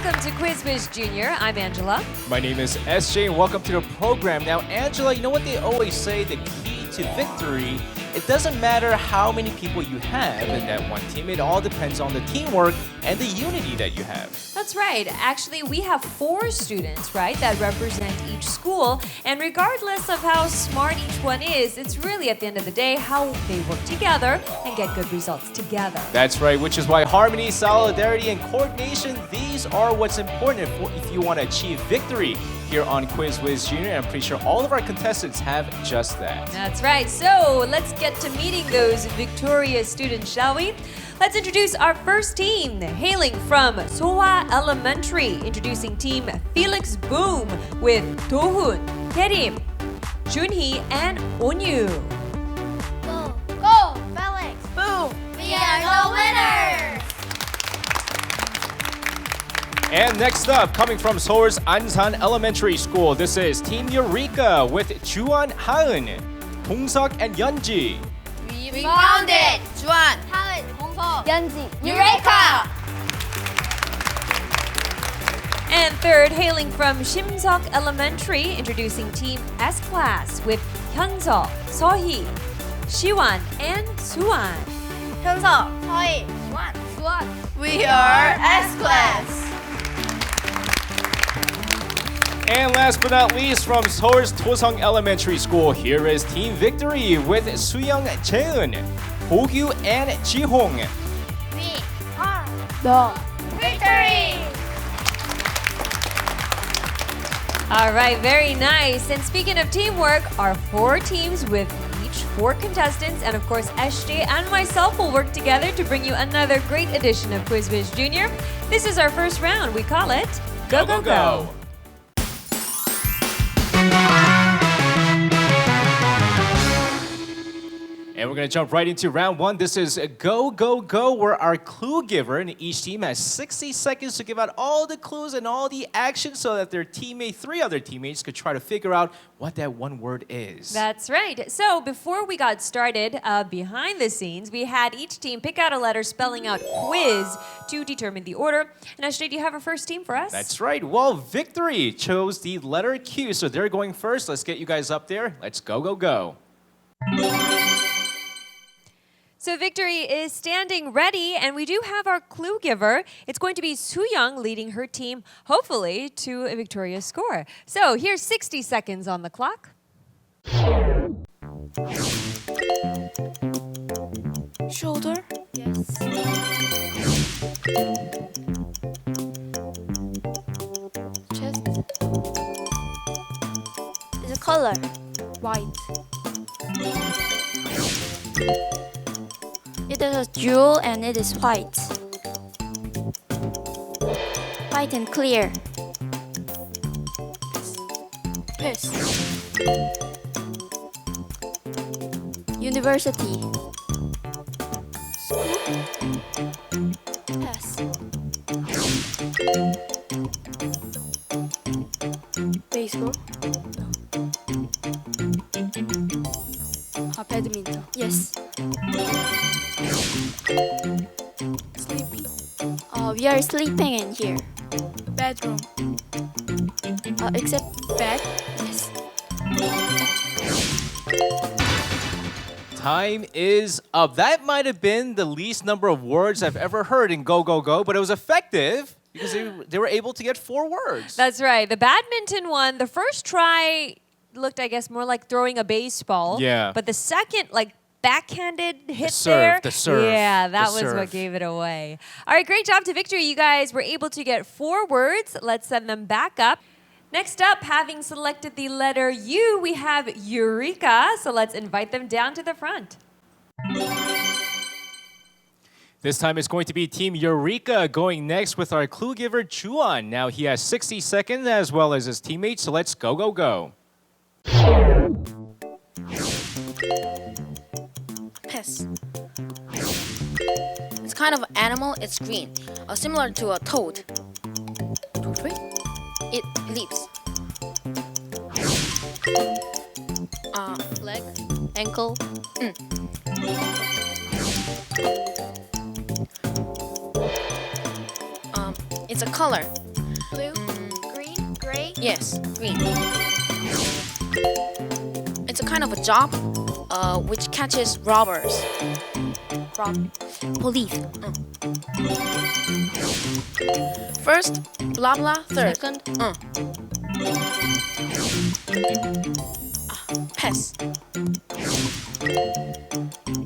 welcome to Whiz Junior. I'm Angela. My name is SJ and welcome to the program. Now, Angela, you know what they always say, the key to victory, it doesn't matter how many people you have in that one team. It all depends on the teamwork and the unity that you have. That's right. Actually, we have 4 students, right, that represent each school. And regardless of how smart each one is, it's really at the end of the day how they work together and get good results together. That's right, which is why harmony, solidarity, and coordination, these are what's important if you want to achieve victory here on Whiz Junior. I'm pretty sure all of our contestants have just that. That's right. So let's get to meeting those victorious students, shall we? Let's introduce our first team, hailing from Sohwa Elementary, introducing team Felix Boom with Dohun, Kerim, Junhee, and Onyu. Go, go, Felix! Boom! We are the winners! And next up, coming from Seoul's Ansan Elementary School, this is Team Eureka with Juan Haeun, Dongseok, and Yeonji. We found it! Juan, Haeun, Dongseok, Yeonji, Eureka! And third, hailing from Simseok Elementary, introducing Team S-Class with Hyunseok, Sohee, Siwan, and Suwan. Hyunseok, Sohee, Juan, Suwan. We are S-Class! And last but not least, from Seoul's Tosung Elementary School, here is Team Victory with Suyoung Jaeun, Hogyu, and Jihong. We are the victory! All right, very nice. And speaking of teamwork, our 4 teams with each 4 contestants, and of course, SJ and myself will work together to bring you another great edition of Whiz Junior. This is our first round. We call it Go, Go, Go. And we're going to jump right into round 1. This is Go, Go, Go, where our clue giver and each team has 60 seconds to give out all the clues and all the action so that their 3 other teammates could try to figure out what that one word is. That's right. So before we got started, behind the scenes, we had each team pick out a letter spelling out quiz to determine the order. And SJ, do you have a first team for us? That's right. Well, Victory chose the letter Q, so they're going first. Let's get you guys up there. Let's go, go, go. So Victory is standing ready, and we do have our clue giver. It's going to be Suyoung leading her team, hopefully, to a victorious score. So here's 60 seconds on the clock. Shoulder? Yes. Chest? It's a color. White. It is a jewel and it is white. White and clear. Pass. University. School. Pass. Baseball. Badminton. Yes. Sleeping. We are sleeping in here. Bedroom. Except bed. Yes. Time is up. That might have been the least number of words I've ever heard in Go, Go, Go, but it was effective because they were able to get 4 words. That's right. The badminton one, the first try looked, I guess, more like throwing a baseball. Yeah. But the second, like, backhanded hit the serve. Yeah, that The was serve. what gave it away. All right, great job to Victory. You guys were able to get 4 words. Let's send them back up. Next up, having selected the letter U, we have Eureka. So let's invite them down to the front. This time it's going to be Team Eureka going next with our clue giver, Juan. Now he has 60 seconds as well as his teammates, so let's go, go, go. Pass. It's kind of an animal. It's green, similar to a toad. Toad, right? It leaps. Leg, ankle. It's a color. Gray? Yes, green. It's a kind of a job which catches robbers. Police. First, blah blah. Third. Second. Pass.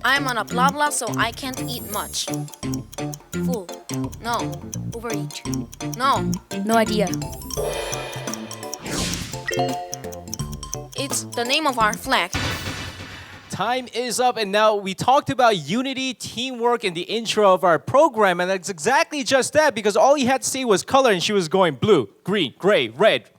I'm on a blah blah, so I can't eat much. Full. No. Overeat. No. No idea. It's the name of our flag. Time is up, and now we talked about unity, teamwork in the intro of our program, and that's exactly just that, because all you had to say was color, and she was going blue, green, gray, red.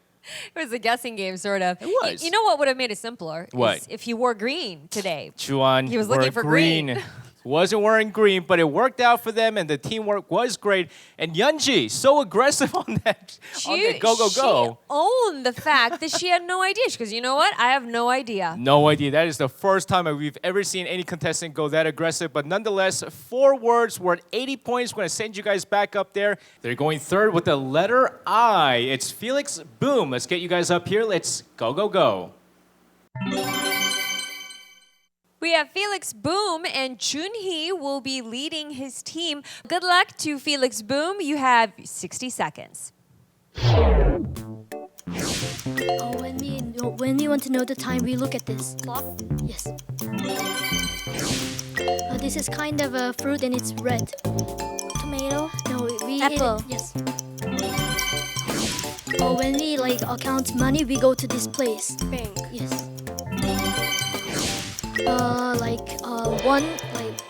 It was a guessing game, sort of. It was. You know what would have made it simpler? What? Is if he wore green today. Chuan, He was looking for green. Wasn't wearing green, but it worked out for them, and the teamwork was great. And Yeonji, so aggressive on that go, go, go. She owned the fact that she had no idea. Because you know what? I have no idea. No idea. That is the first time we've ever seen any contestant go that aggressive. But nonetheless, 4 words worth 80 points. We're going to send you guys back up there. They're going third with the letter I. It's Felix Boom. Let's get you guys up here. Let's go, go, go. We have Felix Boom and Junhee will be leading his team. Good luck to Felix Boom. You have 60 seconds. When we want to know the time, we look at this clock. Yes. This is kind of a fruit and it's red. Tomato? No, we Apple. eat it. Yes. When we count money, we go to this place. Bank. Yes.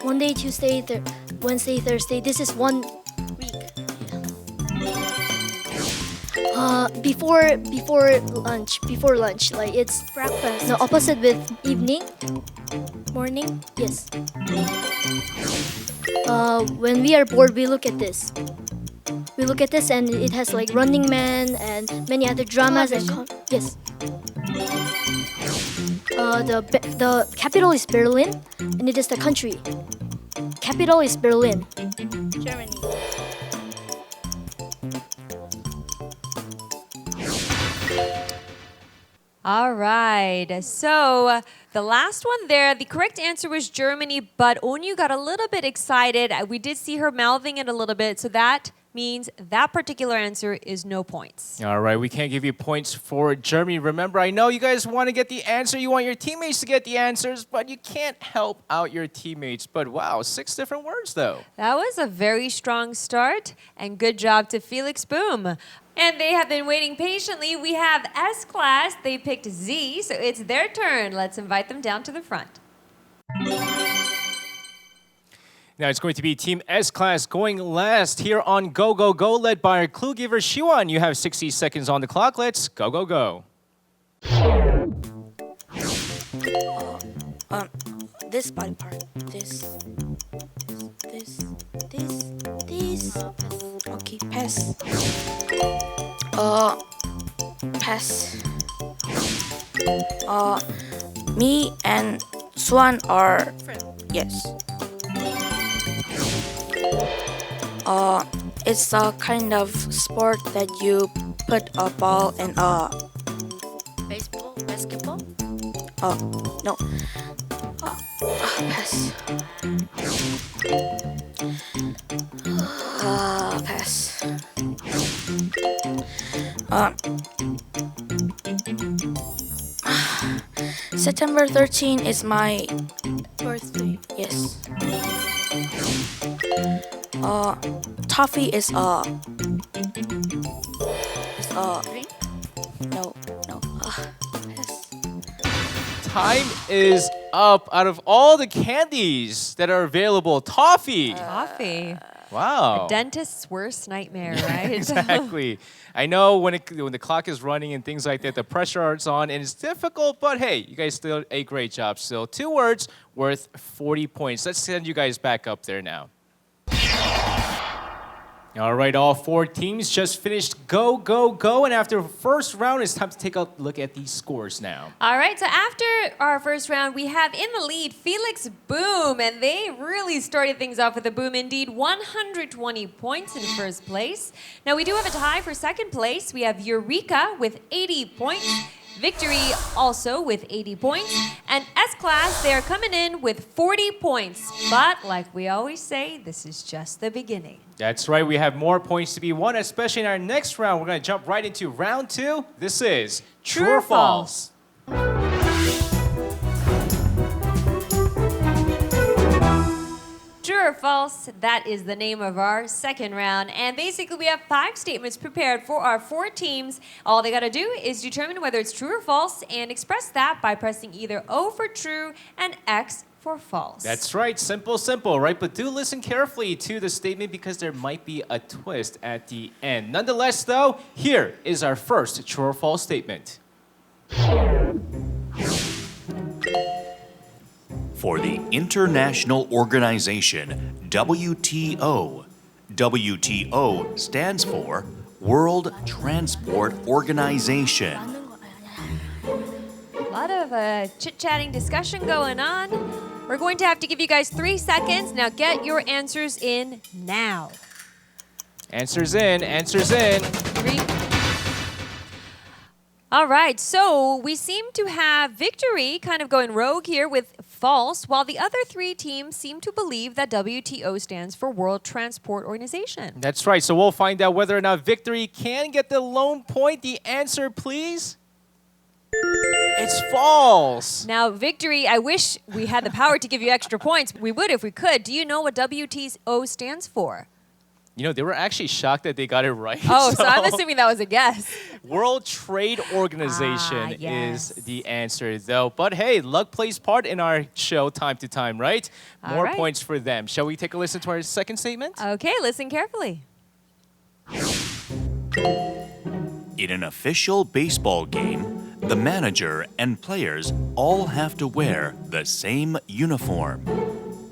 Monday, Tuesday, Wednesday, Thursday. This is 1 week. Before lunch. It's Breakfast. no opposite with evening, morning. Yes. When we are bored, we look at this. We look at this, and it has Running Man and many other dramas. Yes. The capital is Berlin, and it is the country. Capital is Berlin. Germany. All right. So the last one there, the correct answer was Germany, but Onyu got a little bit excited. We did see her mouthing it a little bit, so that means that particular answer is no points. All right, we can't give you points for Germany. Remember, I know you guys want to get the answer. You want your teammates to get the answers, but you can't help out your teammates. But wow, 6 different words, though. That was a very strong start, and good job to Felix Boom. And they have been waiting patiently. We have S class. They picked Z, so it's their turn. Let's invite them down to the front. Now it's going to be Team S class going last here on Go Go Go, led by our clue giver Shiwan. You have 60 seconds on the clock. Let's go go go. This body part. This. Okay, pass. Pass. Me and Swan are yes. It's a kind of sport that you put a ball in a basketball. No. Pass. Pass. September 13 is my birthday. Yes. Toffee is no. Pass. Time is up. Out of all the candies that are available, toffee. Coffee. Wow. Dentist's worst nightmare, right? Exactly. I know when the clock is running and things like that, the pressure is on and it's difficult, but hey, you guys still a great job still. 2 words worth 40 points. Let's send you guys back up there now. All right, all four teams just finished go, go, go. And after the first round, it's time to take a look at these scores now. All right, so after our first round, we have in the lead Felix Boom, and they really started things off with a boom indeed. 120 points in first place. Now, we do have a tie for second place. We have Eureka with 80 points. Victory also with 80 points. And S-Class, they're coming in with 40 points. But like we always say, this is just the beginning. That's right, we have more points to be won, especially in our next round. We're going to jump right into round 2. This is True or False. True or false, that is the name of our second round. And basically, we have 5 statements prepared for our 4 teams. All they got to do is determine whether it's true or false and express that by pressing either O for true and X for false. That's right, simple, simple, right? But do listen carefully to the statement because there might be a twist at the end. Nonetheless, though, here is our first true or false statement. For the international organization WTO. WTO stands for World Transport Organization. A lot of chit-chatting discussion going on. We're going to have to give you guys 3 seconds. Now get your answers in now. Answers in, answers in. 3. All right, so we seem to have Victory kind of going rogue here with false, while the other 3 teams seem to believe that WTO stands for World Transport Organization. That's right, so we'll find out whether or not Victory can get the lone point. The answer, please. It's false. Now, Victory, I wish we had the power to give you extra points. We would if we could. Do you know what WTO stands for? You know, they were actually shocked that they got it right. Oh, so I'm assuming that was a guess. World Trade Organization yes. is the answer, though. But hey, luck plays part in our show time to time, right? All More right. points for them. Shall we take a listen to our second statement? Okay, listen carefully. In an official baseball game, the manager and players all have to wear the same uniform.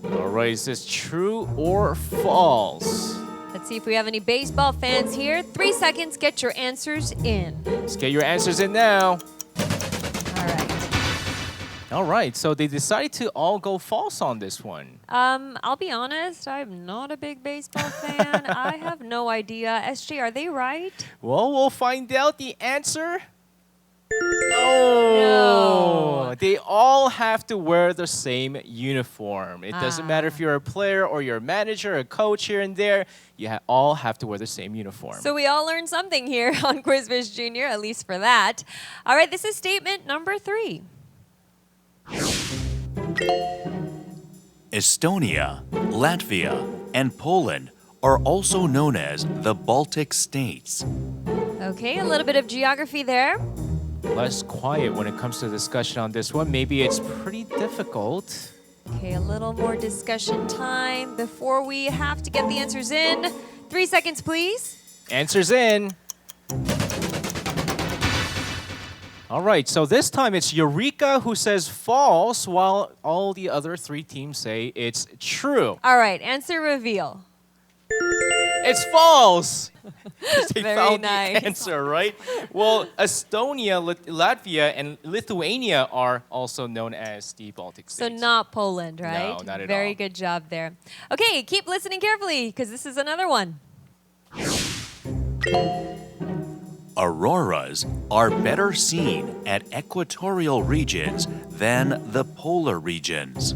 All right, is this true or false? Let's see if we have any baseball fans here. 3 seconds, get your answers in. Let's get your answers in now. All right. All right, so they decided to all go false on this one. I'll be honest, I'm not a big baseball fan. I have no idea. SJ, are they right? Well, we'll find out the answer. No. They all have to wear the same uniform. It doesn't matter if you're a player or you're a manager, a coach here and there. You all have to wear the same uniform. So we all learned something here on Whiz Junior, at least for that. All right, this is statement number 3. Estonia, Latvia, and Poland are also known as the Baltic states. Okay, a little bit of geography there. Less quiet when it comes to discussion on this one. Maybe it's pretty difficult. Okay, a little more discussion time before we have to get the answers in. 3 seconds, please. Answers in. All right, so this time it's Eureka who says false, while all the other 3 teams say it's true. All right, answer reveal. It's false. They Very found nice. the answer, right? Well, Estonia, Latvia, and Lithuania are also known as the Baltic So states. not Poland, right? No, not at Very all. good job there. Okay, keep listening carefully because this is another one. Auroras are better seen at equatorial regions than the polar regions.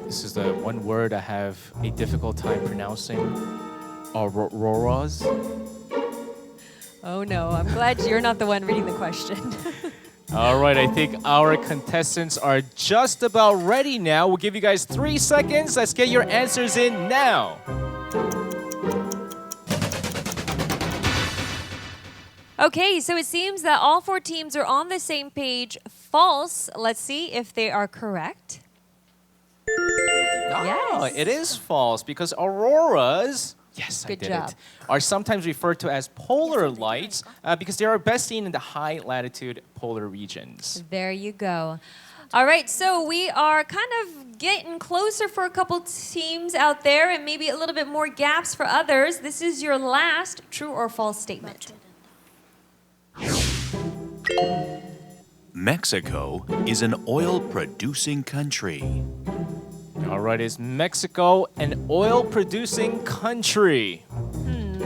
This is the one word I have a difficult time pronouncing. Auroras. Oh no, I'm glad you're not the one reading the question. All right, I think our contestants are just about ready now. We'll give you guys 3 seconds. Let's get your answers in now. Okay, so it seems that all 4 teams are on the same page. False. Let's see if they are correct. Yes. It is false because auroras, yes, Good I did job. it, are sometimes referred to as polar lights because they are best seen in the high latitude polar regions. There you go. All right, so we are kind of getting closer for a couple teams out there and maybe a little bit more gaps for others. This is your last true or false statement. Mexico is an oil-producing country. All right, is Mexico an oil-producing country?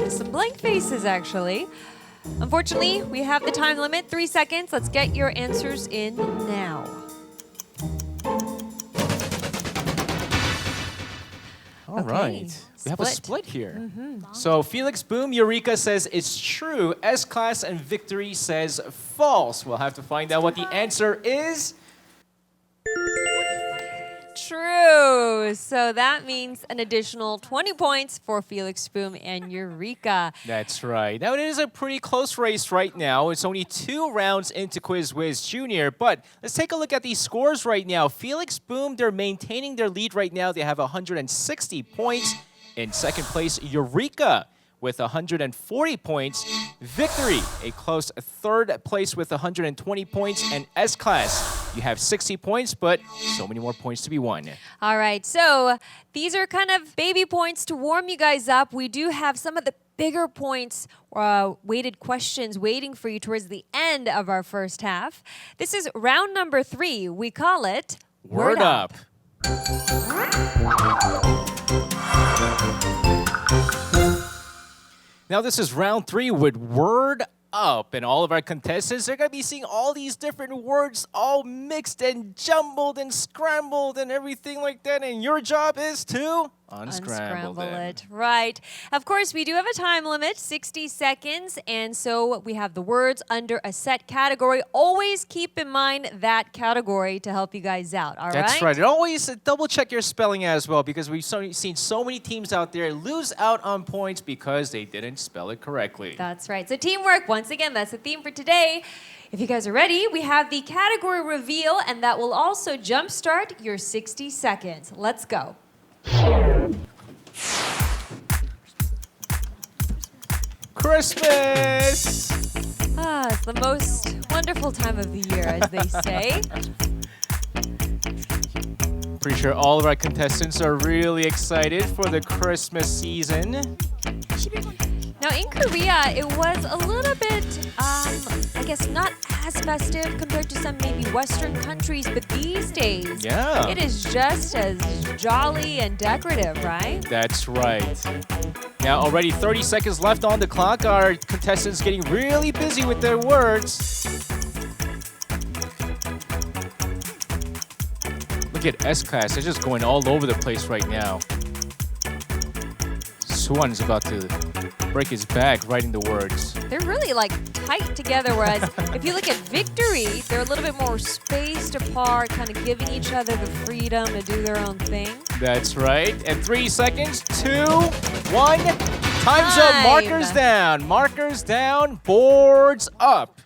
Some blank faces, actually. Unfortunately, we have the time limit, 3 seconds. Let's get your answers in now. All right. We have a split here. So Felix Boom, Eureka says it's true. S-Class and Victory says false. We'll have to find out what the answer is. True. So that means an additional 20 points for Felix Boom and Eureka. That's right. Now, it is a pretty close race right now. It's only 2 rounds into Whiz Junior. But let's take a look at these scores right now. Felix Boom, they're maintaining their lead right now. They have 160 points. In second place, Eureka with 140 points. Victory, a close third place with 120 points. And S-Class, you have 60 points, but so many more points to be won. All right, so these are kind of baby points to warm you guys up. We do have some of the bigger points, weighted questions waiting for you towards the end of our first half. This is round number 3. We call it Word Up. Now this is round 3 with Word Up, and all of our contestants, they're going to be seeing all these different words all mixed and jumbled and scrambled and everything like that, and your job is to unscramble it. Right. Of course, we do have a time limit, 60 seconds, and so we have the words under a set category. Always keep in mind that category to help you guys out, all right? That's right. And always double check your spelling as well, because we've seen so many teams out there lose out on points because they didn't spell it correctly. That's right. So teamwork, once again, that's the theme for today. If you guys are ready, we have the category reveal, and that will also jumpstart your 60 seconds. Let's go. Christmas! It's the most wonderful time of the year, as they say. Pretty sure all of our contestants are really excited for the Christmas season. Now, in Korea, it was a little bit, I guess, not as festive compared to some maybe Western countries, but these days, it is just as jolly and decorative, right? That's right. Now, already 30 seconds left on the clock. Our contestants getting really busy with their words. Look at S-Class. They're just going all over the place right now. Suwon is about to break his back writing the words. They're really like tight together, whereas if you look at Victory, they're a little bit more spaced apart, kind of giving each other the freedom to do their own thing. That's right. And 3 seconds, 2, 1. Time's up. Markers down. Markers down. Boards up.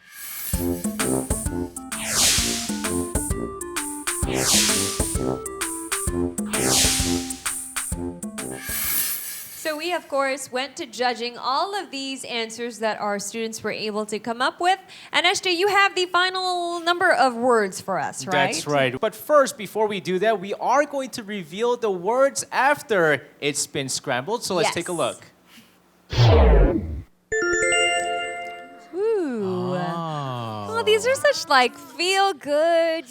So we, of course, went to judging all of these answers that our students were able to come up with. And Eshte, you have the final number of words for us, right? That's right. But first, before we do that, we are going to reveal the words after it's been scrambled. So let's take a look. Ooh. Oh, these are such like feel-good,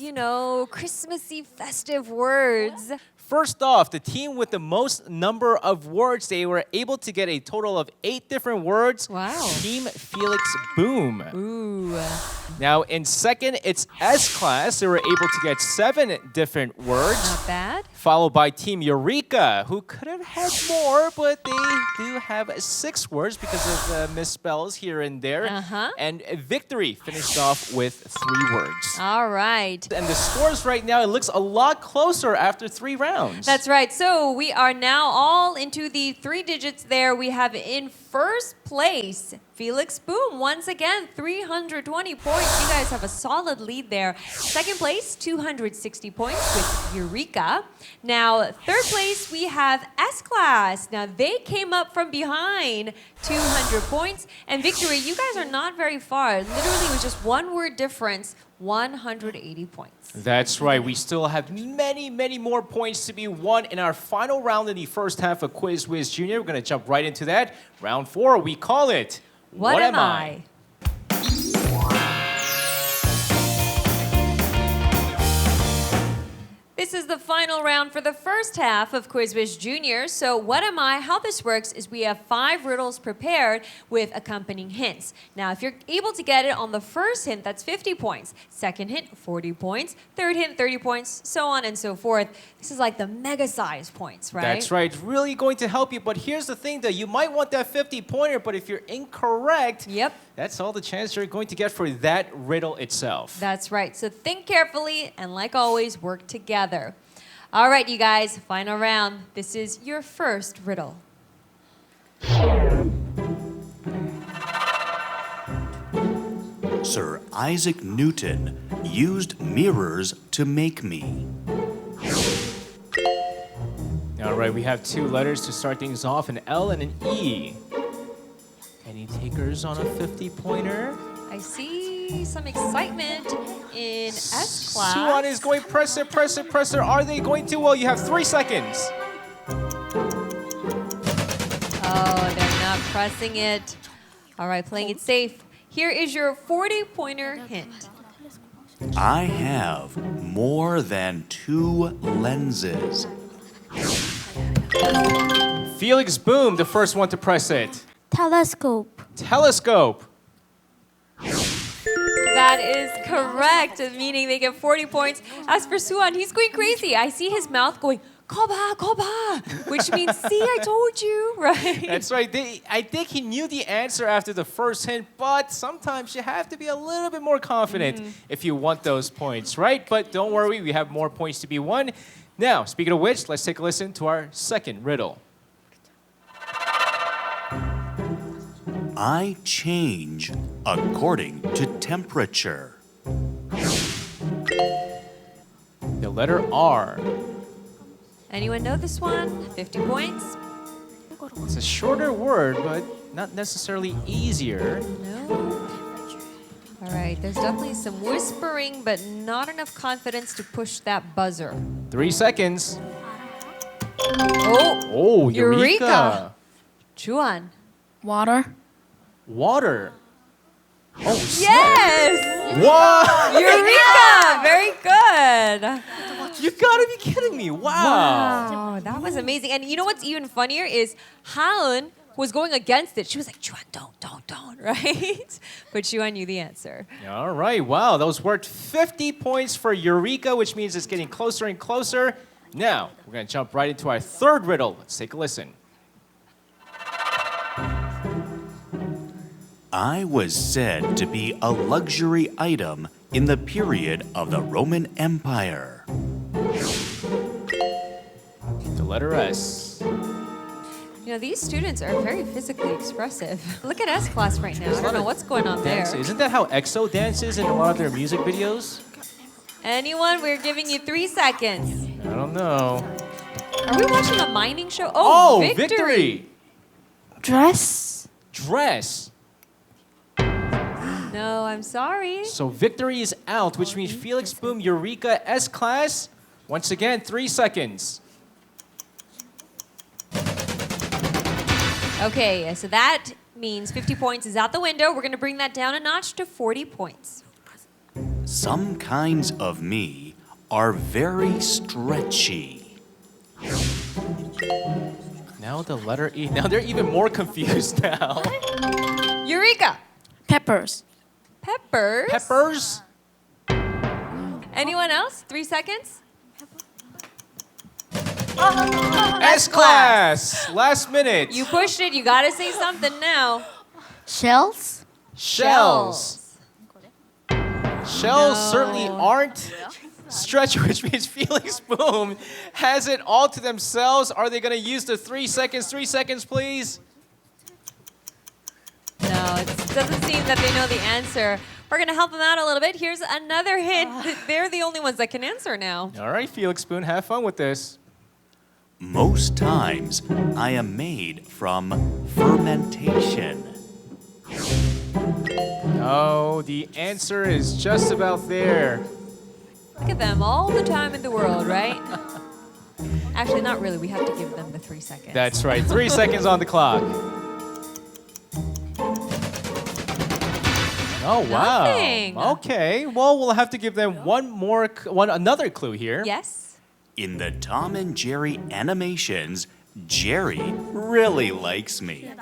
Christmassy, festive words. First off, the team with the most number of words, they were able to get a total of 8 different words. Wow. Team Felix Boom. Ooh. Now, in second, it's S-Class. They were able to get 7 different words. Not bad. Followed by Team Eureka, who could have had more, but they do have 6 words because of misspells here and there. And Victory finished off with 3 words. All right. And the scores right now, it looks a lot closer after 3 rounds. That's right. So we are now all into the 3 digits there. We have in first place Felix Boom. Once again, 320 points. You guys have a solid lead there. Second place, 260 points with Eureka. Now, third place, we have S-Class. Now, they came up from behind, 200 points. And Victory, you guys are not very far. Literally, it was just 1 word difference 180 points. That's right. We still have many, many more points to be won in our final round in the first half of Quiz Whiz Junior. We're going to jump right into that. Round 4, we call it What am I? This is the final round for the first half of Quiz Whiz Junior. So what am I? How this works is we have 5 riddles prepared with accompanying hints. Now, if you're able to get it on the first hint, that's 50 points. Second hint, 40 points. Third hint, 30 points, so on and so forth. This is like the mega size points, right? That's right. It's really going to help you. But here's the thing, though. You might want that 50-pointer, but if you're incorrect, Yep. that's all the chance you're going to get for that riddle itself. That's right. So think carefully and, like always, work together. All right, you guys, final round. This is your first riddle. Sir Isaac Newton used mirrors to make me. All right, we have 2 letters to start things off, an L and an E. Any takers on a 50-pointer? I see some excitement in S class. Suwon is going presser, presser, presser. Are they going to? Well, you have 3 seconds. Oh, they're not pressing it. All right, playing it safe. Here is your 40-pointer hint. I have more than 2 lenses. Felix Boom, the first one to press it. Telescope. Telescope. That is correct, meaning they get 40 points. As for Suwon, he's going crazy. I see his mouth going, koba, koba, which means, see, I told you, right? That's right. I think he knew the answer after the first hint, but sometimes you have to be a little bit more confident if you want those points, right? But don't worry, we have more points to be won. Now, speaking of which, let's take a listen to our second riddle. I change according to temperature. The letter R. Anyone know this one? 50 points? It's a shorter word, but not necessarily easier. No? All right, there's definitely some whispering, but not enough confidence to push that buzzer. 3 seconds. Oh, Oh, Eureka. Eureka. Juan. Water. Water. Oh, snap. Yes! Wow! Eureka! Very good. You gotta be kidding me. Wow. Oh, that was amazing. And you know what's even funnier is Haeun was going against it. She was like, Juan, don't, right? But Juan knew the answer. All right. Wow. Those worked 50 points for Eureka, which means it's getting closer and closer. Now, we're going to jump right into our third riddle. Let's take a listen. I was said to be a luxury item in the period of the Roman Empire. The letter S. You know, these students are very physically expressive. Look at S class right now. I don't know what's going on there. Dance. Isn't that how EXO dances in a lot of their music videos? Anyone? We're giving you 3 seconds. I don't know. Are we watching a mining show? Oh, victory. victory. Dress. Dress. No, I'm sorry. So victory is out, which means Felix Boom, Eureka, S class. Once again, 3 seconds. Okay, so that means 50 points is out the window. We're going to bring that down a notch to 40 points. Some kinds of me are very stretchy. Now the letter E. Now they're even more confused now. Eureka! Peppers. Peppers. Peppers. Anyone else? 3 seconds. S class. Last minute. You pushed it. You got to say something now. Shells. Shells. Shells No. certainly aren't stretch, which means Felix Boom has it all to themselves. Are they going to use the 3 seconds? 3 seconds, please. No, it doesn't seem that they know the answer. We're going to help them out a little bit. Here's another hint. They're the only ones that can answer now. All right, Felix Boom, have fun with this. Most times, I am made from fermentation. Oh, the answer is just about there. Look at them, all the time in the world, right? Actually, not really. We have to give them the 3 seconds. That's right. 3 seconds on the clock. Oh wow. Nothing. Okay. Well, we'll have to give them another clue here. Yes. In the Tom and Jerry animations, Jerry really likes me.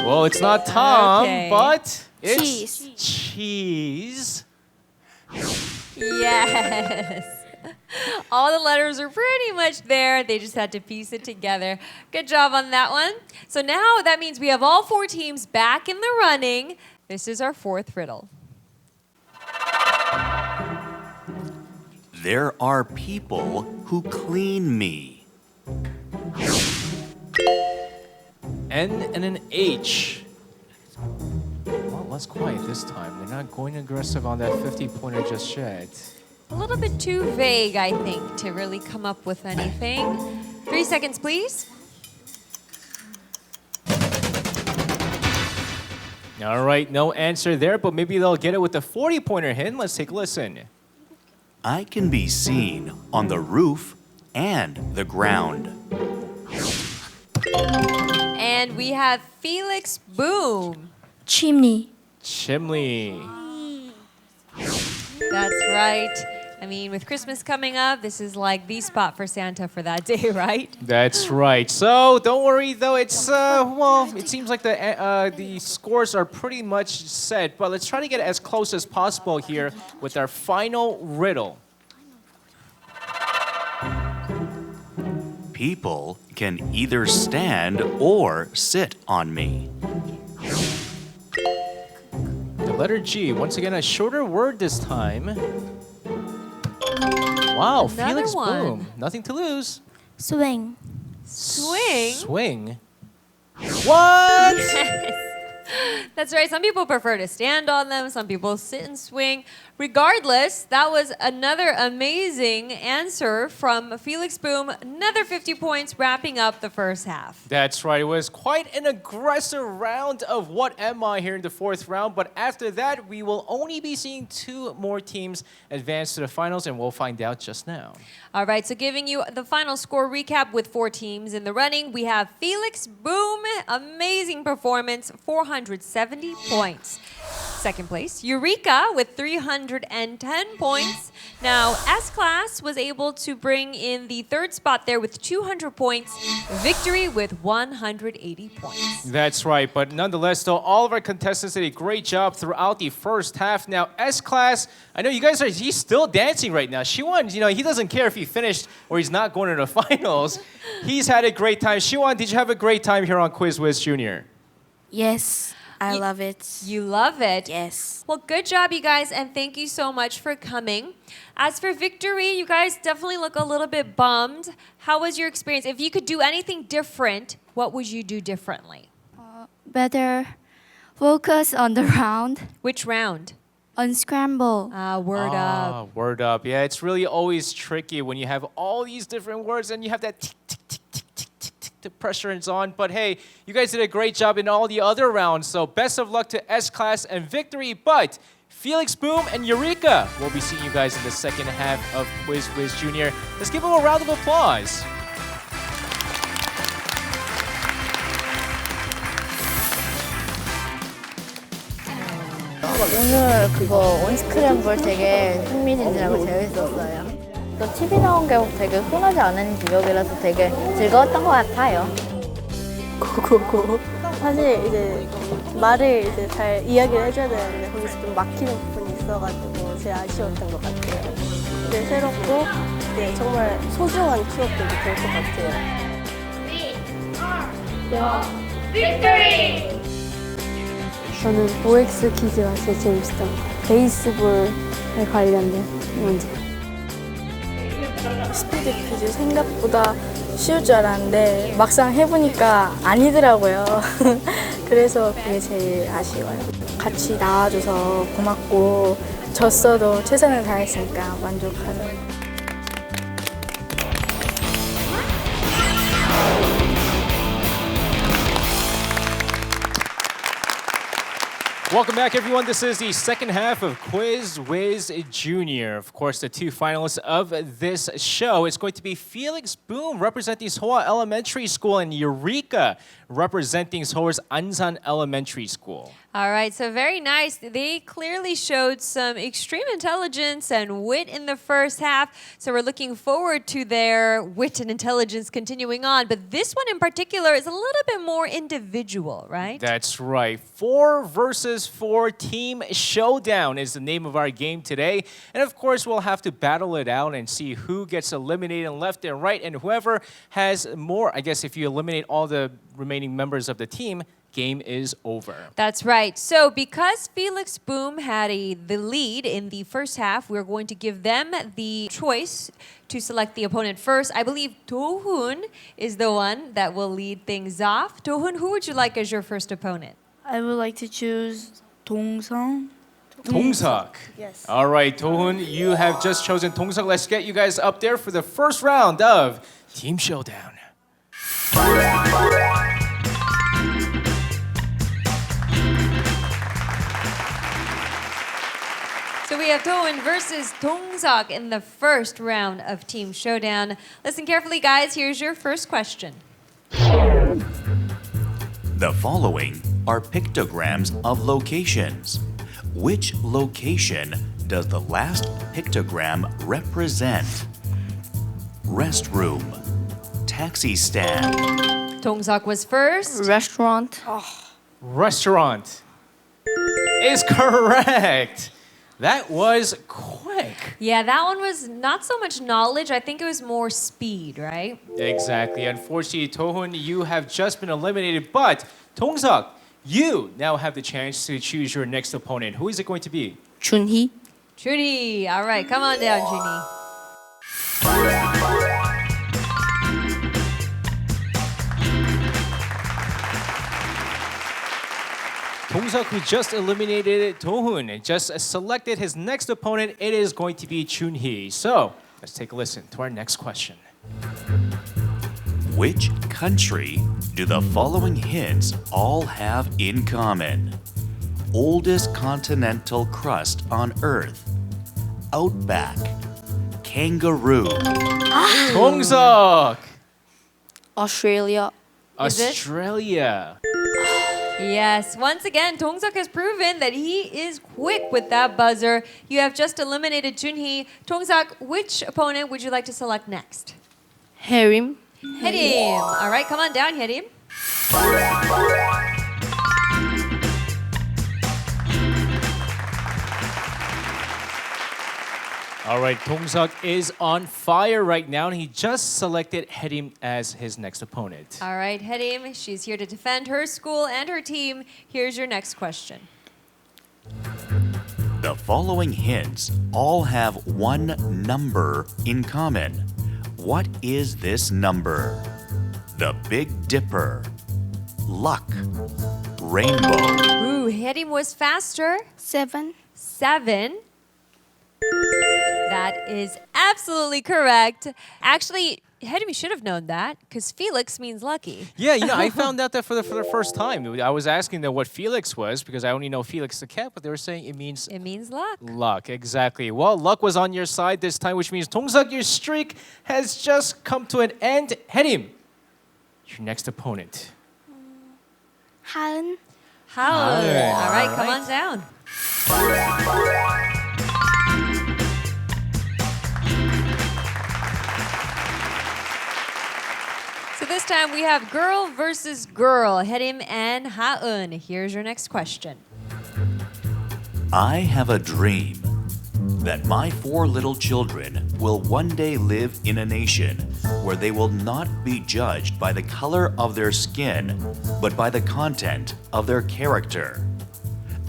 Well, it's not Tom, Okay. but it's Cheese. cheese. Yes. All the letters are pretty much there. They just had to piece it together. Good job on that one. So now that means we have all 4 teams back in the running. This is our 4th riddle. There are people who clean me. N and an H. Well, less quiet this time. They're not going aggressive on that 50-pointer just yet. A little bit too vague, I think, to really come up with anything. 3 seconds, please. All right, no answer there, but maybe they'll get it with the 40-pointer hint. Let's take a listen. I can be seen on the roof and the ground. And we have Felix Boom. Chimney. Chimney. That's right. I mean, with Christmas coming up, this is like the spot for Santa for that day, right? That's right. So don't worry, though. It's well, it seems like the scores are pretty much set. But let's try to get as close as possible here with our final riddle. People can either stand or sit on me. The letter G. Once again, a shorter word this time. Wow, Another Felix one. Boom. Nothing to lose. Swing. Swing? Swing. What? That's right. Some people prefer to stand on them. Some people sit and swing. Regardless, that was another amazing answer from Felix Boom. Another 50 points wrapping up the first half. That's right. It was quite an aggressive round of What Am I here in the 4th round. But after that, we will only be seeing 2 more teams advance to the finals, and we'll find out just now. All right, so giving you the final score recap with 4 teams in the running. We have Felix Boom, amazing performance, 470 points. Second place, Eureka with 310 points. Now, S-Class was able to bring in the 3rd spot there with 200 points. Victory with 180 points. That's right. But nonetheless, though, all of our contestants did a great job throughout the first half. Now, S-Class, I know you guys he's still dancing right now. Shiwon, he doesn't care if he finished or he's not going to the finals. He's had a great time. Shiwon, did you have a great time here on Whiz Junior? Yes, I love it. You love it. Yes. Well, good job, you guys, and thank you so much for coming. As for Victory, you guys definitely look a little bit bummed. How was your experience? If you could do anything different, what would you do differently? Better focus on the round. Which round? Unscramble. Word up. Word up. Yeah, it's really always tricky when you have all these different words and you have that tick, tick, tick, tick, tick, tick, tick, the pressure is on. But hey, you guys did a great job in all the other rounds. So best of luck to S-Class and Victory. But Felix Boom and Eureka will be seeing you guys in the second half of Whiz Junior. Let's give them a round of applause. 오늘 그거 온스크램블 되게 흥미진진하고 재밌었어요. 또 TV 나온 게 되게 흔하지 않은 지역이라서 되게 즐거웠던 것 같아요. 고고고. 사실 이제 말을 이제 잘 이야기를 해줘야 되는데 거기서 좀 막히는 부분이 있어가지고 제일 아쉬웠던 것 같아요. 근데 새롭고 정말 소중한 추억들이 될 것 같아요. 저는 OX 퀴즈가 제일 재밌었던 것 같아요. 베이스볼에 관련된 문제. 스피드 퀴즈 생각보다 쉬울 줄 알았는데 막상 해보니까 아니더라고요. 그래서 그게 제일 아쉬워요. 같이 나와줘서 고맙고 졌어도 최선을 다했으니까 만족하죠. Welcome back, everyone. This is the second half of Quiz Whiz Junior. Of course, the two finalists of this show is going to be Felix Boom representing Sohwa Elementary School and Eureka representing Seoul's Ansan Elementary School. All right, so very nice. They clearly showed some extreme intelligence and wit in the first half. So we're looking forward to their wit and intelligence continuing on. But this one in particular is a little bit more individual, right? That's right. 4 versus 4 team showdown is the name of our game today. And of course, we'll have to battle it out and see who gets eliminated left and right. And whoever has more, I guess if you eliminate all the remaining members of the team, game is over. That's right. So because Felix Boom had the lead in the first half, we're going to give them the choice to select the opponent first. I believe Do-hoon is the one that will lead things off. Do-hoon, who would you like as your first opponent? I would like to choose Dong-sung. Dongseok. Yes. All right, Do-hoon, you have just chosen Dongseok. Let's get you guys up there for the first round of Team Showdown. So we have Do-hoon versus Dongseok in the first round of Team Showdown. Listen carefully, guys. Here's your first question. The following are pictograms of locations. Which location does the last pictogram represent? Restroom, taxi stand, Dongseok was first. Restaurant. Restaurant is correct. That was quick. Yeah, that one was not so much knowledge. I think it was more speed, right? Exactly. Unfortunately, Do-hoon, you have just been eliminated. But Dongseok, you now have the chance to choose your next opponent. Who is it going to be? Chunhee. Junie. All right, come on down, Junie. Dongseok, who just eliminated Do-hoon and just selected his next opponent, it is going to be Chunhee. So let's take a listen to our next question. Which country do the following hints all have in common? Oldest continental crust on Earth, outback, kangaroo, Dongseok, Australia. Is it? Australia. Yes, once again, Dongseok has proven that he is quick with that buzzer. You have just eliminated Junhee. Dongseok, which opponent would you like to select next? Harim. Herim. All right, come on down, Herim. All right, Dongseok is on fire right now, and he just selected Herim as his next opponent. All right, Herim, she's here to defend her school and her team. Here's your next question. The following hints all have one number in common. What is this number? The Big Dipper, luck, rainbow. Ooh, Herim was faster. 7. 7. That is absolutely correct. Actually, Herim should have known that because Felix means lucky. Yeah, you know, I found out that for the first time. I was asking them what Felix was because I only know Felix the cat, but they were saying it means luck. luck. Exactly. Well, luck was on your side this time, which means Dongseok, your streak has just come to an end. Herim, your next opponent. 하은. Haun. All right, come on down. So this time we have girl versus girl, Herim and Haun. Here's your next question. I have a dream that my 4 little children will one day live in a nation where they will not be judged by the color of their skin, but by the content of their character.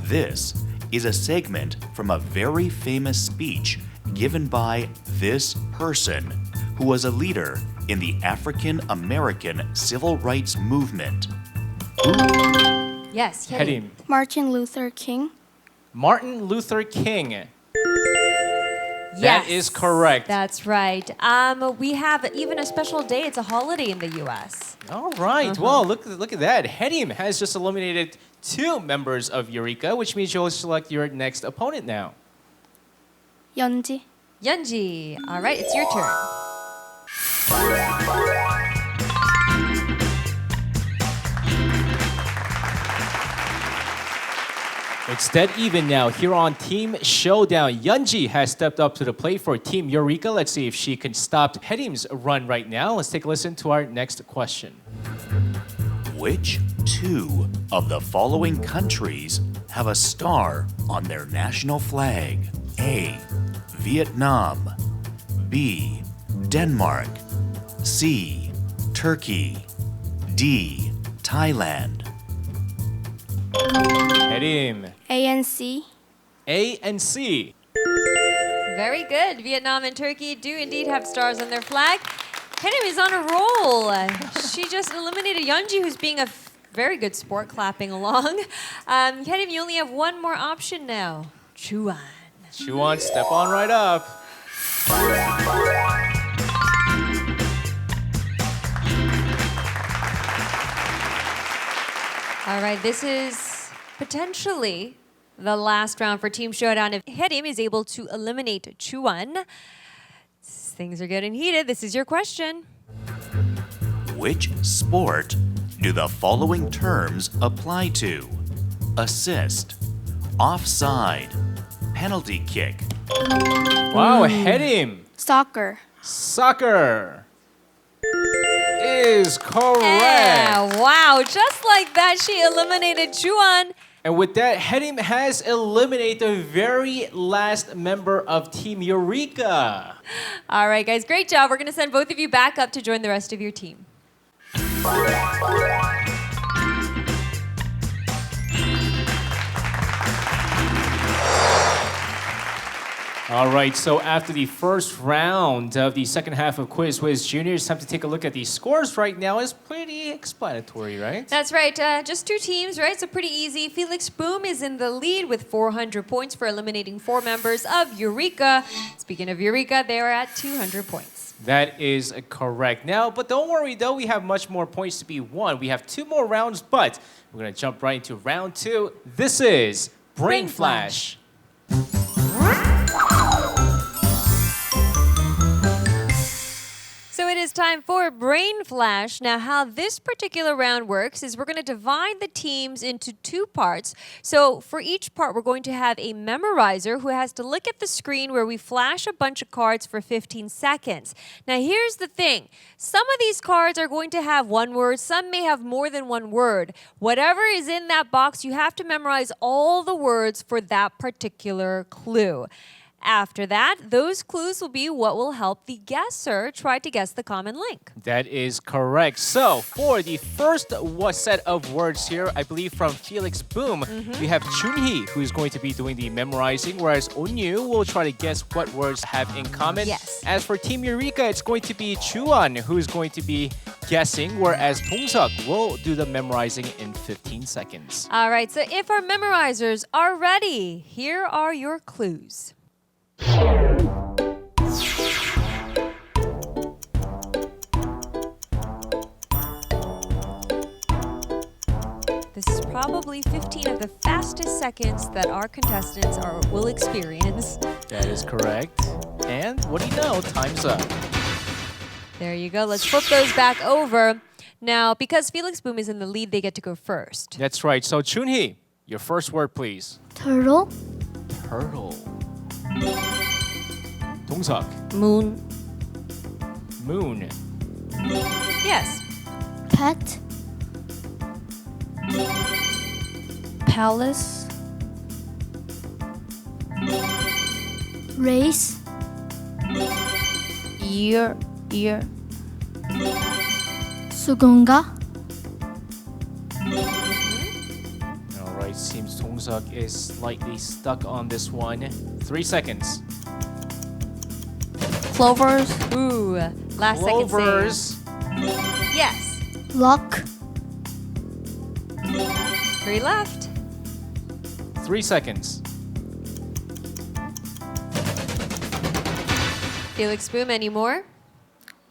This is a segment from a very famous speech given by this person who was a leader in the African American Civil Rights Movement. Yes, Herim. Herim. Martin Luther King. Martin Luther King. Yes, That is correct. That's right. We have even a special day. It's a holiday in the U.S. All right. Well, look at that. Herim has just eliminated 2 members of Eureka, which means you'll select your next opponent now. 연지. Yeonji. All right, it's your turn. It's dead even now here on Team Showdown. Yeonji has stepped up to the plate for Team Eureka. Let's see if she can stop Harim's run right now. Let's take a listen to our next question. Which 2 of the following countries have a star on their national flag? A. Vietnam. B. Denmark. C. Turkey. D. Thailand. Harim. A and C. A and C. Very good. Vietnam and Turkey do indeed have stars on their flag. Harim is on a roll. She just eliminated Yeonji, who's being a very good sport, clapping along. Harim, you only have one more option now. Chuan. Chuan, step on right up. All right, this is potentially the last round for Team Showdown. If Harim is able to eliminate Chuan, things are getting heated. This is your question. Which sport do the following terms apply to? Assist, offside, penalty kick. Wow, Harim. Soccer. Soccer is correct. Yeah, wow, just like that, she eliminated Chuan. And with that, Harim has eliminated the very last member of Team Eureka. All right, guys, great job. We're going to send both of you back up to join the rest of your team. All right, so after the first round of the second half of Whiz Junior, it's time to take a look at the scores right now. It's pretty explanatory, right? That's right. Just 2 teams, right? So pretty easy. Felix Boom is in the lead with 400 points for eliminating 4 members of Eureka. Speaking of Eureka, they are at 200 points. That is correct. Now, but don't worry though, we have much more points to be won. We have 2 more rounds, but we're going to jump right into round 2. This is Brain Flash. So it is time for Brain Flash. Now, how this particular round works is we're going to divide the teams into 2 parts. So for each part, we're going to have a memorizer who has to look at the screen where we flash a bunch of cards for 15 seconds. Now, here's the thing. Some of these cards are going to have 1 word. Some may have more than 1 word. Whatever is in that box, you have to memorize all the words for that particular clue. After that, those clues will be what will help the guesser try to guess the common link. That is correct. So for the first set of words here, I believe from Felix Boom, we have Chunhee, who is going to be doing the memorizing, whereas Onyu will try to guess what words have in common. Yes. As for Team Eureka, it's going to be Chuan, who is going to be guessing, whereas Dongseok will do the memorizing in 15 seconds. All right, so if our memorizers are ready, here are your clues. This is probably 15 of the fastest seconds that our contestants will experience. That is correct. And what do you know? Time's up. There you go. Let's flip those back over. Now, because Felix Boom is in the lead, they get to go first. That's right. So Chunhee, your first word, please. Turtle. Turtle. Dongseok. Moon. Moon. Yes. Pet. Palace. Race. Year. Sugunga. All right, seems Dongseok is slightly stuck on this one. 3 seconds. Clovers. Ooh, last Clovers. second save. Yes. Luck. 3 left. 3 seconds. Felix Boom, any more?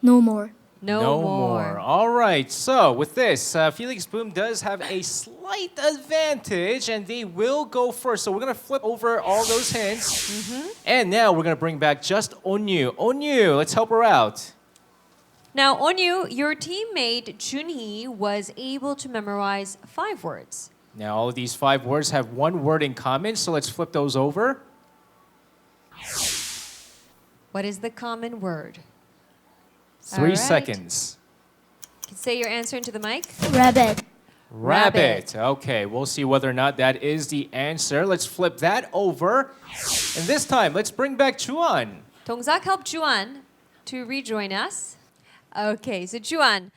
No more. No more. All right. So with this, Felix Boom does have a slight advantage, and they will go first. So we're gonna flip over all those hints, and now we're gonna bring back just Onyu. Onyu, let's help her out. Now, Onyu, your teammate Junhee was able to memorize 5 words. Now all of these 5 words have one word in common. So let's flip those over. What is the common word? 3 All right. seconds. You can say your answer into the mic. Rabbit. Rabbit. Okay, we'll see whether or not that is the answer. Let's flip that over. And this time, let's bring back Juan. 동작 help Juan to rejoin us. Okay, so Juan,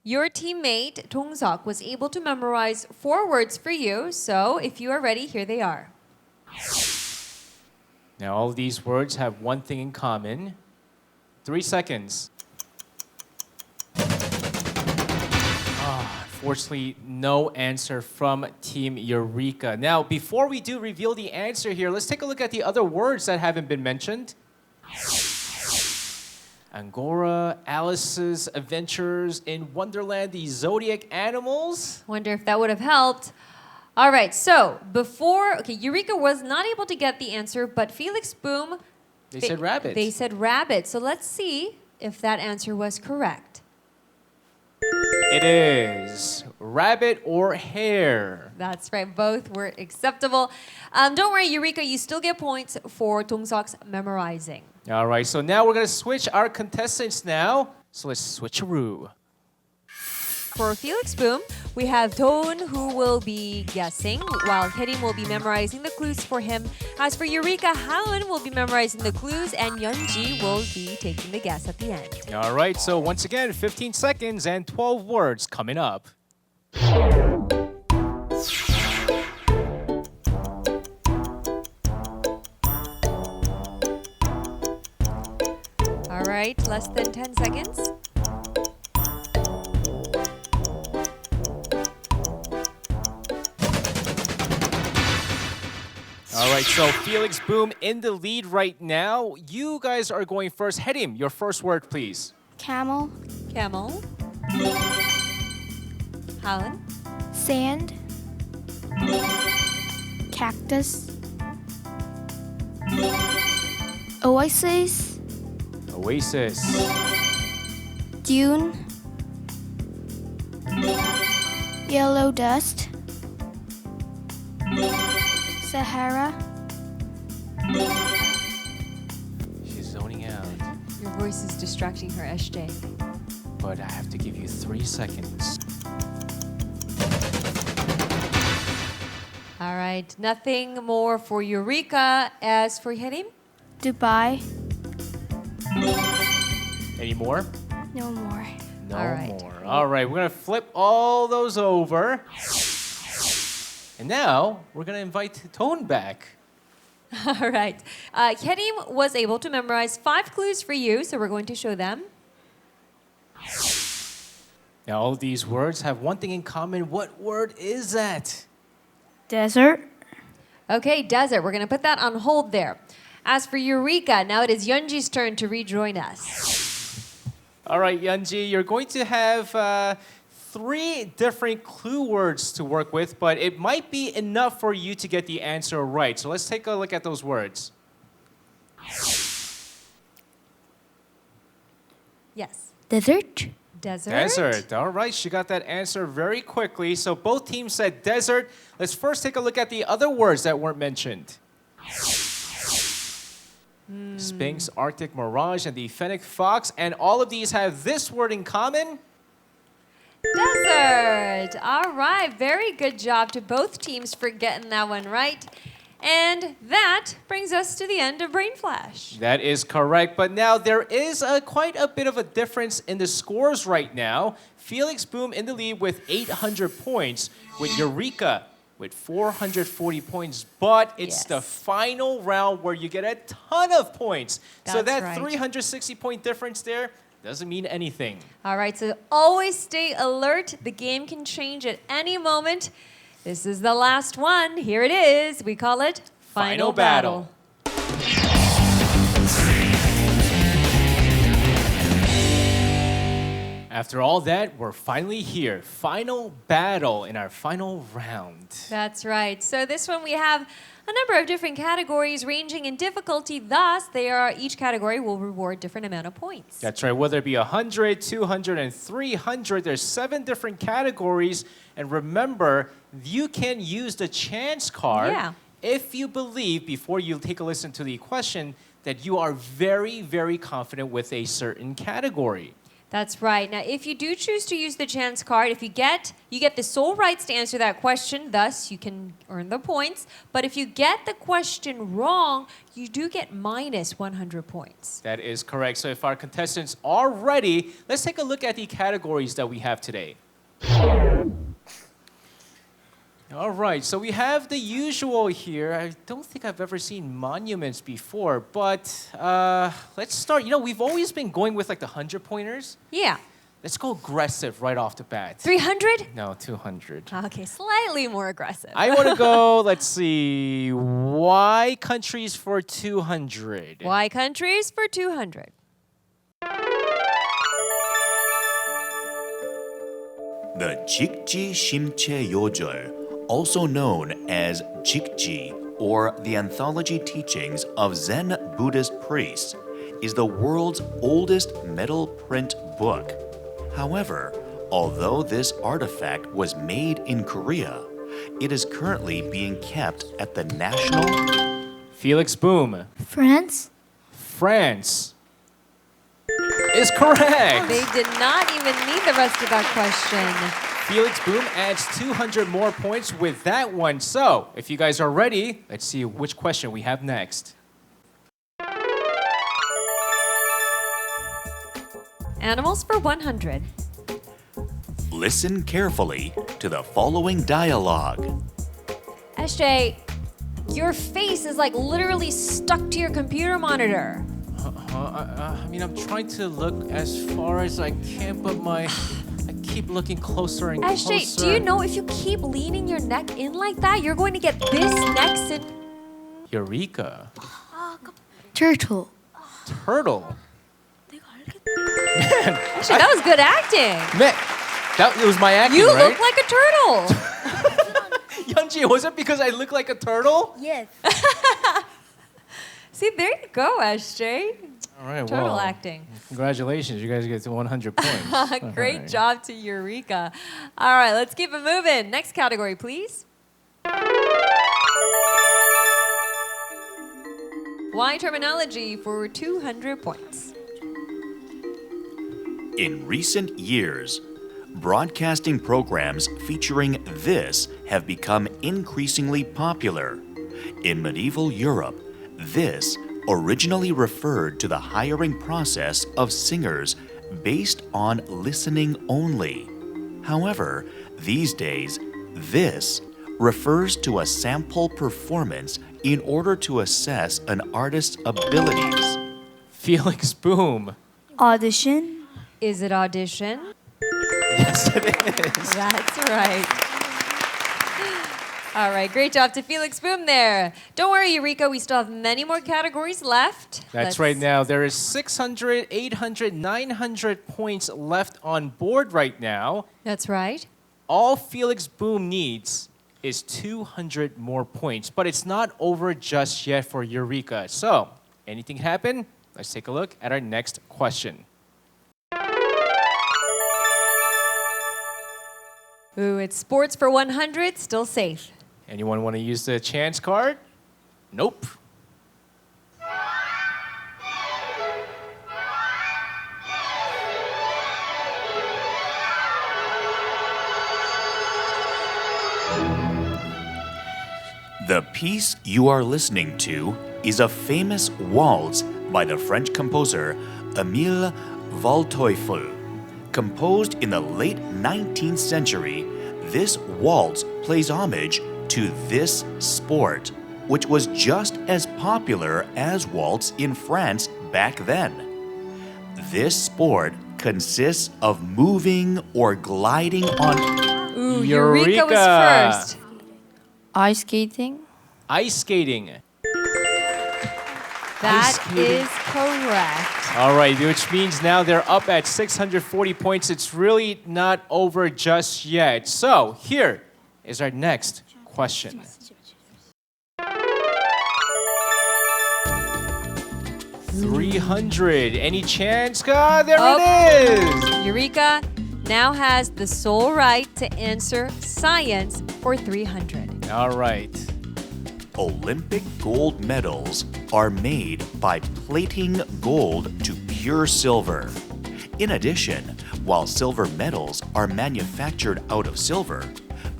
your teammate Dongseok was able to memorize 4 words for you. So if you are ready, here they are. Now, all of these words have one thing in common. 3 seconds. Unfortunately, no answer from Team Eureka. Now, before we do reveal the answer here, let's take a look at the other words that haven't been mentioned. Angora, Alice's Adventures in Wonderland, the Zodiac Animals. Wonder if that would have helped. All right, so Eureka was not able to get the answer, but Felix Boom, They said rabbit. They said rabbit. So let's see if that answer was correct. It is rabbit or hare. That's right, both were acceptable. Don't worry, Eureka, you still get points for Dongseok's memorizing. All right, so now we're going to switch our contestants now. So let's switcheroo. For Felix Boom, we have Don, who will be guessing, while Hyerim will be memorizing the clues for him. As for Eureka, Haun will be memorizing the clues, and Yeonji will be taking the guess at the end. All right, so once again, 15 seconds and 12 words coming up. All right, less than 10 seconds. All right, so Felix Boom in the lead right now. You guys are going first. Hyerim, your first word, please. Camel. Camel. Haun. Sand. Cactus. Oasis. Oasis. Dune. Yellow dust. Sahara. She's zoning out, Your voice is distracting her, SJ. but I have to give you 3 seconds. All right, nothing more for Eureka. As for Hyerim, Dubai. Any more? No more. No All right. more. All right, we're going to flip all those over. And now we're going to invite Tone back. all right. Hyerim was able to memorize 5 clues for you, so we're going to show them. Now, all of these words have one thing in common. What word is that? Desert. Okay, desert. We're going to put that on hold there. As for Eureka, now it is Yeonji's turn to rejoin us. All right, Yeonji, you're going to have 3 different clue words to work with, but it might be enough for you to get the answer right. So let's take a look at those words. Yes. Desert. Desert. Desert. All right, she got that answer very quickly. So both teams said desert. Let's first take a look at the other words that weren't mentioned. Sphinx, Arctic Mirage, and the Fennec Fox. And all of these have this word in common. Desert. All right. Very good job to both teams for getting that one right. And that brings us to the end of Brain Flash. That is correct. But now there is quite a bit of a difference in the scores right now. Felix Boom in the lead with 800 points, with Eureka with 440 points. But it's the final round where you get a ton of points. So That's that right. 360-point difference there doesn't mean anything. All right. So always stay alert. The game can change at any moment. This is the last one. Here it is. We call it Final Battle. After all that, we're finally here. Final battle in our final round. That's right. So this one we have a number of different categories ranging in difficulty. Thus, each category will reward different amount of points. That's right. Whether it be 100, 200, and 300, there's 7 different categories. And remember, you can use the chance card if you believe, before you take a listen to the question, that you are very, very confident with a certain category. That's right. Now, if you do choose to use the chance card, if you get the sole rights to answer that question, thus you can earn the points. But if you get the question wrong, you do get minus 100 points. That is correct. So if our contestants are ready, let's take a look at the categories that we have today. All right, so we have the usual here. I don't think I've ever seen monuments before, but let's start. You know, we've always been going with like the 100-pointers. Yeah. Let's go aggressive right off the bat. 300? No, 200. Okay, slightly more aggressive. I want to go, let's see, Y countries for 200. Y countries for 200. The Jikji Shimche Yojol, also known as Jikji, or the Anthology Teachings of Zen Buddhist Priests, is the world's oldest metal print book. However, although this artifact was made in Korea, it is currently being kept at the National... Felix Boom. France? France is correct. They did not even need the rest of that question. Felix Boom adds 200 more points with that one. So, if you guys are ready, let's see which question we have next. Animals for 100. Listen carefully to the following dialogue. SJ, your face is like literally stuck to your computer monitor. I mean, I'm trying to look as far as I can, but I keep looking closer and closer. SJ, do you know if you keep leaning your neck in like that, you're going to get this neck Eureka. Turtle. Turtle. Actually, that was good acting. Man, it was my acting, You right? look like a turtle. Yeonji, was it because I look like a turtle? Yes. See, there you go, SJ. All right, Turtle well, acting. congratulations. You guys get to 100 points. Great All job to Eureka. All right, let's keep it moving. Next category, please. Y terminology for 200 points. In recent years, broadcasting programs featuring this have become increasingly popular. In medieval Europe, this originally referred to the hiring process of singers based on listening only. However, these days, this refers to a sample performance in order to assess an artist's abilities. Felix Boom. Audition? Is it audition? Yes, it is. That's right. All right, great job to Felix Boom there. Don't worry, Eureka, we still have many more categories left. That's right now. There is 600, 800, 900 points left on board right now. That's right. All Felix Boom needs is 200 more points, but it's not over just yet for Eureka. So, anything happen? Let's take a look at our next question. Ooh, it's sports for 100, still safe. Anyone want to use the chance card? Nope. The piece you are listening to is a famous waltz by the French composer Émile Waldteufel. Composed in the late 19th century, this waltz plays homage to this sport, which was just as popular as waltz in France back then. This sport consists of moving or gliding on... Ooh, Eureka was first. Ice skating? Ice skating. That is correct. All right, which means now they're up at 640 points. It's really not over just yet. So here is our next question. 300. Any chance? God, there it is. Eureka now has the sole right to answer science for 300. All right. Olympic gold medals are made by plating gold to pure silver. In addition, while silver medals are manufactured out of silver,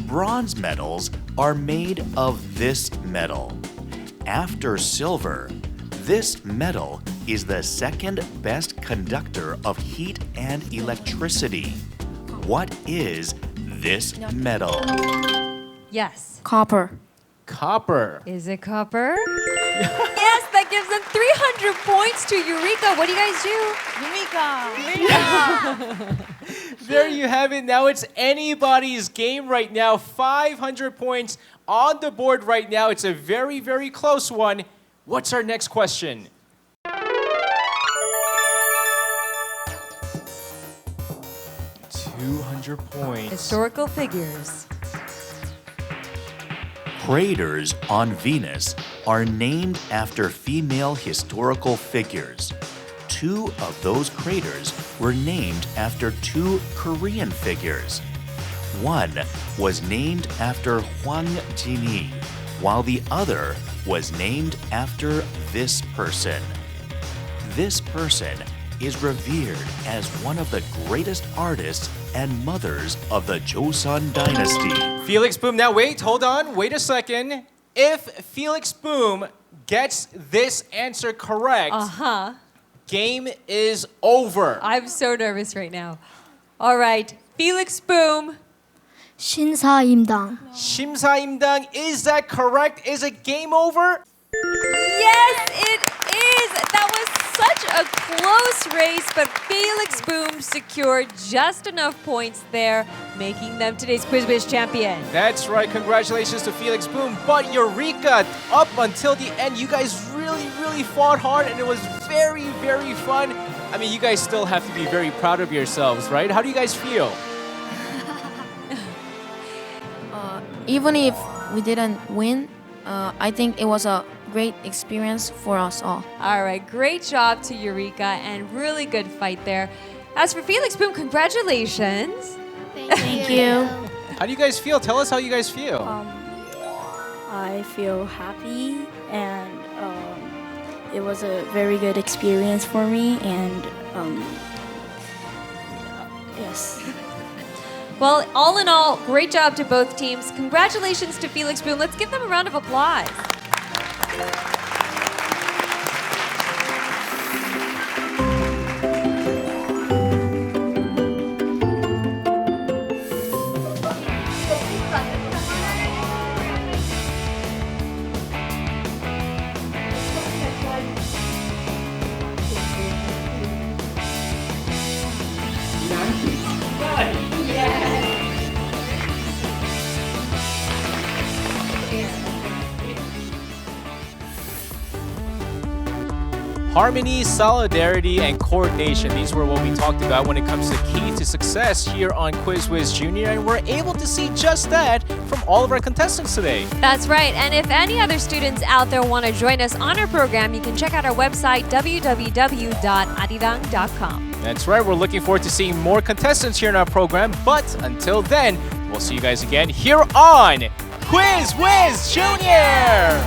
bronze medals are made of this metal. After silver, this metal is the second best conductor of heat and electricity. What is this metal? Yes. Copper. Copper. Is it copper? Yes, that gives them 300 points to Eureka. What do you guys do? There you have it. Now it's anybody's game right now. 500 points on the board right now. It's a very, very close one. What's our next question? $200 points. Historical figures. Craters on Venus are named after female historical figures. 2 of those craters were named after 2 Korean figures. One was named after Hwang Jin-hee, while the other was named after this person. This person is revered as one of the greatest artists and mothers of the Joseon dynasty. Felix Boom. Now wait, hold on. Wait a second. If Felix Boom gets this answer correct, game is over. I'm so nervous right now. All right, Felix Boom. 신사임당. 심사임당, is that correct? Is it game over? Yes, it is. That was such a close race, but Felix Boom secured just enough points there, making them today's Quiz champion. That's right. Congratulations to Felix Boom. But Eureka, up until the end, you guys really fought hard, and it was very, very fun. I mean, you guys still have to be very proud of yourselves, right? How do you guys feel? Even if we didn't win, I think it was a great experience for us all. All right, great job to Eureka and really good fight there. As for Felix Boom, congratulations. Thank you. How do you guys feel? Tell us how you guys feel. I feel happy, and it was a very good experience for me, and yes. Well, all in all, great job to both teams. Congratulations to Felix Boom. Let's give them a round of applause. Harmony, solidarity, and coordination. These were what we talked about when it comes to key to success here on Whiz Junior, and we're able to see just that from all of our contestants today. That's right. And if any other students out there want to join us on our program, you can check out our website, www.arirang.com. That's right. We're looking forward to seeing more contestants here in our program. But until then, we'll see you guys again here on Whiz Junior!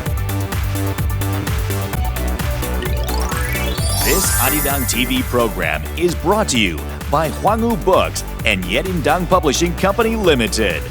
This Arirang TV program is brought to you by Hwangwoo Books and Yedindang Publishing Company Limited.